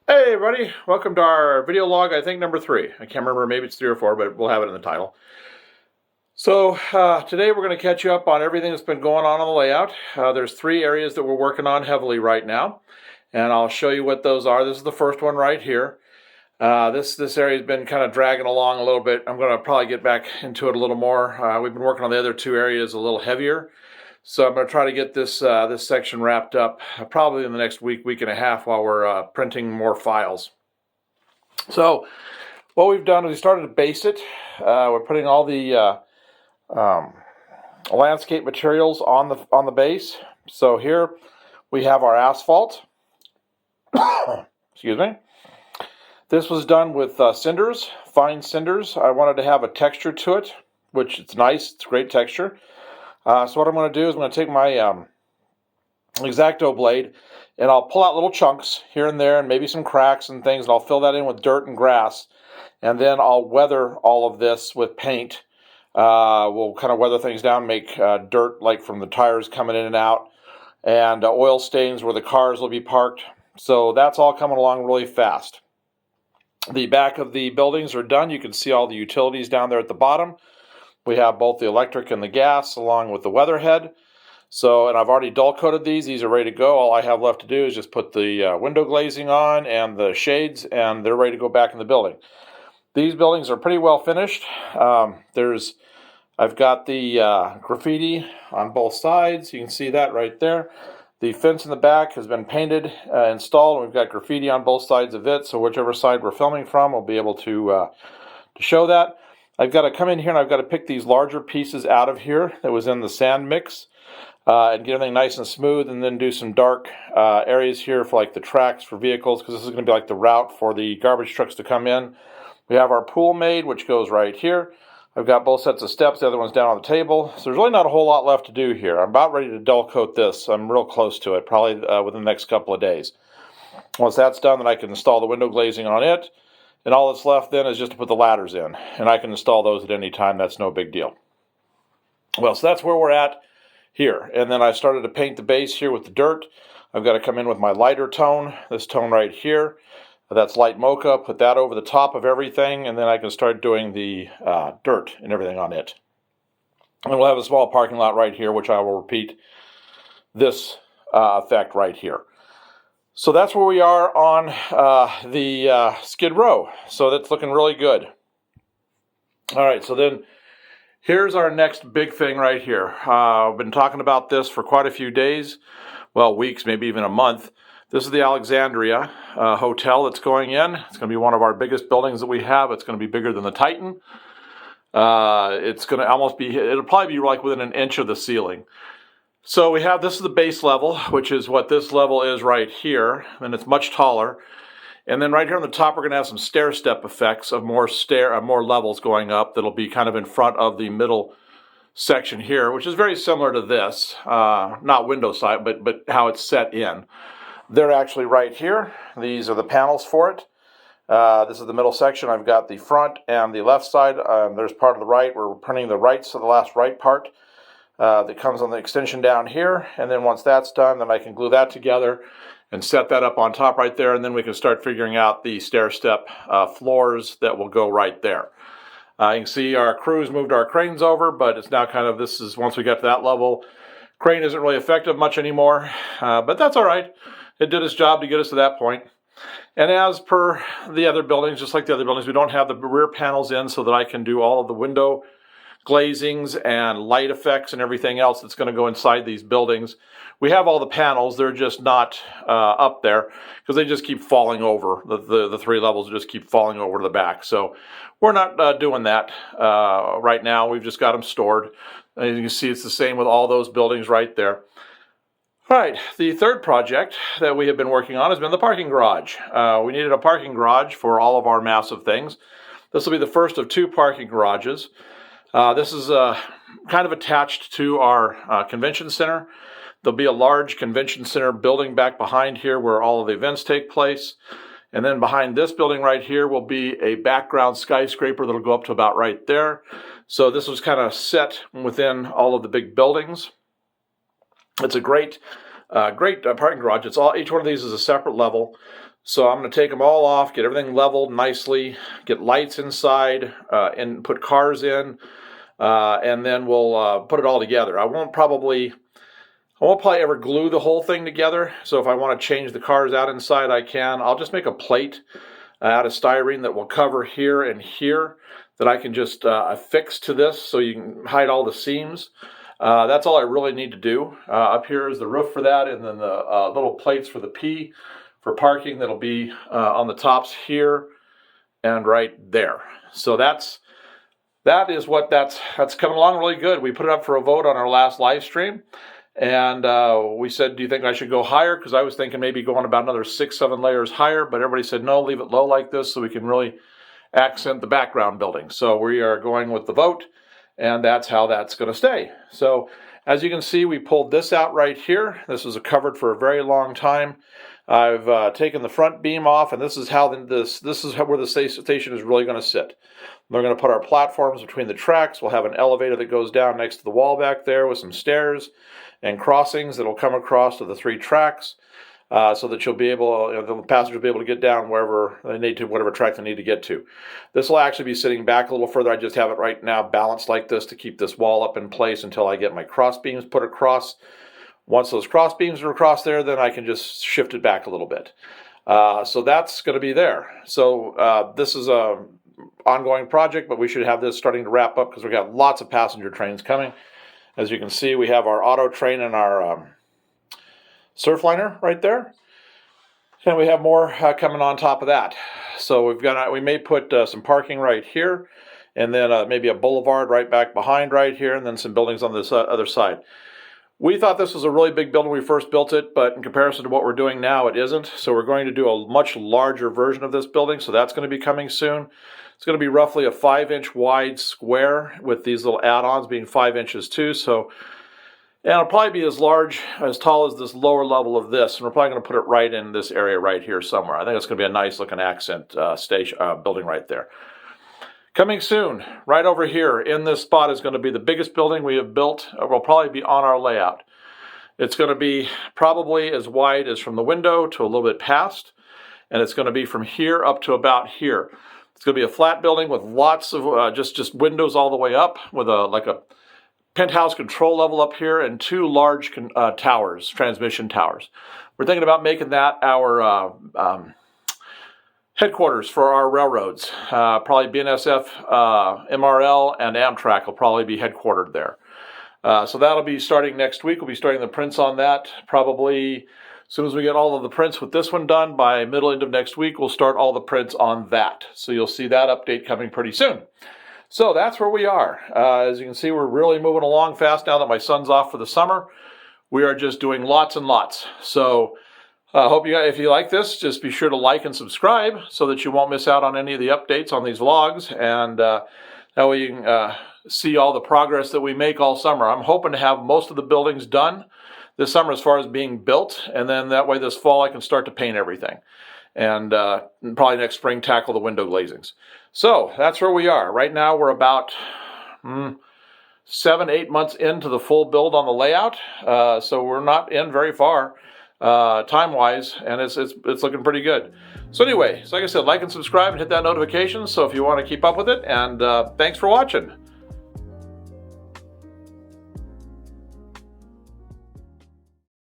Hey everybody, welcome to our video log, I think number 3. I can't remember, maybe it's 3 or 4, but we'll have it in the title. So today we're going to catch you up on everything that's been going on the layout. There's 3 areas that we're working on heavily right now, and I'll show you what those are. This is the first one right here. This area has been kind of dragging along a little bit. I'm going to probably get back into it a little more. We've been working on the other 2 areas a little heavier. So I'm going to try to get this section wrapped up probably in the next week and a half while we're printing more files. So what we've done is we started to base it. We're putting all the landscape materials on the base. So here we have our asphalt. Excuse me. This was done with cinders, fine cinders. I wanted to have a texture to it, which it's nice. It's great texture. So what I'm going to do is I'm going to take my X-Acto blade and I'll pull out little chunks here and there and maybe some cracks and things, and I'll fill that in with dirt and grass, and then I'll weather all of this with paint. We'll kind of weather things down, make dirt like from the tires coming in and out, and oil stains where the cars will be parked. So that's all coming along really fast. The back of the buildings are done. You can see all the utilities down there at the bottom. We have both the electric and the gas along with the weatherhead. So, and I've already dull coated these. These are ready to go. All I have left to do is just put the window glazing on and the shades, and they're ready to go back in the building. These buildings are pretty well finished. I've got the graffiti on both sides. You can see that right there. The fence in the back has been painted, installed. We've got graffiti on both sides of it, so whichever side we're filming from, we'll be able to show that. I've got to come in here and I've got to pick these larger pieces out of here that was in the sand mix and get everything nice and smooth, and then do some dark areas here for like the tracks for vehicles, because this is going to be like the route for the garbage trucks to come in. We have our pool made, which goes right here. I've got both sets of steps. The other one's down on the table. So there's really not a whole lot left to do here. I'm about ready to dull coat this. I'm real close to it, probably within the next couple of days. Once that's done, then I can install the window glazing on it. And all that's left then is just to put the ladders in. And I can install those at any time. That's no big deal. Well, so that's where we're at here. And then I started to paint the base here with the dirt. I've got to come in with my lighter tone, this tone right here. That's light mocha. Put that over the top of everything, and then I can start doing the dirt and everything on it. And we'll have a small parking lot right here, which I will repeat this effect right here. So that's where we are on the Skid Row. So that's looking really good. All right, so then here's our next big thing right here. I've been talking about this for quite a few days, well, weeks, maybe even a month. This is the Alexandria hotel that's going in. It's going to be one of our biggest buildings that we have. It's going to be bigger than the Titan. It's going to almost be, it'll probably be like within an inch of the ceiling. So we have, this is the base level, which is what this level is right here, and it's much taller. And then right here on the top, we're going to have some stair step effects of more levels going up that'll be kind of in front of the middle section here, which is very similar to this, not window side, but how it's set in. They're actually right here. These are the panels for it. This is the middle section. I've got the front and the left side. There's part of the right. We're printing the right, so the last right part that comes on the extension down here. And then once that's done, then I can glue that together and set that up on top right there. And then we can start figuring out the stair step floors that will go right there. You can see our crews moved our cranes over, but it's now kind of, this is, once we get to that level, crane isn't really effective much anymore, but that's all right. It did its job to get us to that point. And as per the other buildings, just like the other buildings, we don't have the rear panels in so that I can do all of the window glazings and light effects and everything else that's going to go inside these buildings. We have all the panels. They're just not up there because they just keep falling over. The 3 levels just keep falling over to the back. So we're not doing that right now. We've just got them stored. As you can see, it's the same with all those buildings right there. All right, the third project that we have been working on has been the parking garage. We needed a parking garage for all of our massive things. This will be the first of 2 parking garages. This is kind of attached to our convention center. There'll be a large convention center building back behind here where all of the events take place. And then behind this building right here will be a background skyscraper that'll go up to about right there. So this was kind of set within all of the big buildings. It's a great parking garage. Each one of these is a separate level. So I'm going to take them all off, get everything leveled nicely, get lights inside, and put cars in, and then we'll put it all together. I won't probably ever glue the whole thing together. So if I want to change the cars out inside, I can. I'll just make a plate out of styrene that will cover here and here that I can just affix to this so you can hide all the seams. That's all I really need to do. Up here is the roof for that, and then the little plates for the P for parking that'll be on the tops here and right there. So that is what that's coming along really good. We put it up for a vote on our last live stream, and we said, do you think I should go higher? Because I was thinking maybe going about another 6-7 layers higher, but everybody said no, leave it low like this so we can really accent the background building. So we are going with the vote, and that's how that's going to stay. So as you can see, we pulled this out right here. This was covered for a very long time. I've taken the front beam off, and this is how where the station is really going to sit. We're going to put our platforms between the tracks. We'll have an elevator that goes down next to the wall back there with some stairs and crossings that'll come across to the 3 tracks, so that the passengers will be able to get down wherever they need to, whatever track they need to get to. This will actually be sitting back a little further. I just have it right now balanced like this to keep this wall up in place until I get my cross beams put across. Once those cross beams are across there, then I can just shift it back a little bit. So that's going to be there. So this is a ongoing project, but we should have this starting to wrap up because we've got lots of passenger trains coming. As you can see, we have our auto train and our Surfliner right there, and we have more coming on top of that. So we may put some parking right here, and then maybe a boulevard right back behind right here, and then some buildings on this other side. We thought this was a really big building when we first built it, but in comparison to what we're doing now, it isn't. So we're going to do a much larger version of this building, so that's going to be coming soon. It's going to be roughly a 5-inch wide square with these little add-ons being 5 inches too. So, and it'll probably be as tall as this lower level of this, and we're probably going to put it right in this area right here somewhere. I think it's going to be a nice looking accent station building right there. Coming soon, right over here in this spot is going to be the biggest building we have built. Will probably be on our layout. It's going to be probably as wide as from the window to a little bit past, and it's going to be from here up to about here. It's going to be a flat building with lots of just windows all the way up, with like a penthouse control level up here and 2 large towers, transmission towers. We're thinking about making that our headquarters for our railroads. Probably BNSF, MRL, and Amtrak will probably be headquartered there. So that'll be starting next week. We'll be starting the prints on that probably as soon as we get all of the prints with this one done. By middle end of next week, we'll start all the prints on that. So you'll see that update coming pretty soon. So that's where we are. As you can see, we're really moving along fast now that my son's off for the summer. We are just doing lots and lots. So hope if you like this, just be sure to like and subscribe so that you won't miss out on any of the updates on these vlogs, and that way you can see all the progress that we make all summer. I'm hoping to have most of the buildings done this summer as far as being built, and then that way this fall I can start to paint everything, and probably next spring tackle the window glazings. So that's where we are. Right now we're about 7-8 months into the full build on the layout, so we're not in very far time-wise, and it's looking pretty good. So anyway, like I said, like and subscribe and hit that notification so if you want to keep up with it, and thanks for watching.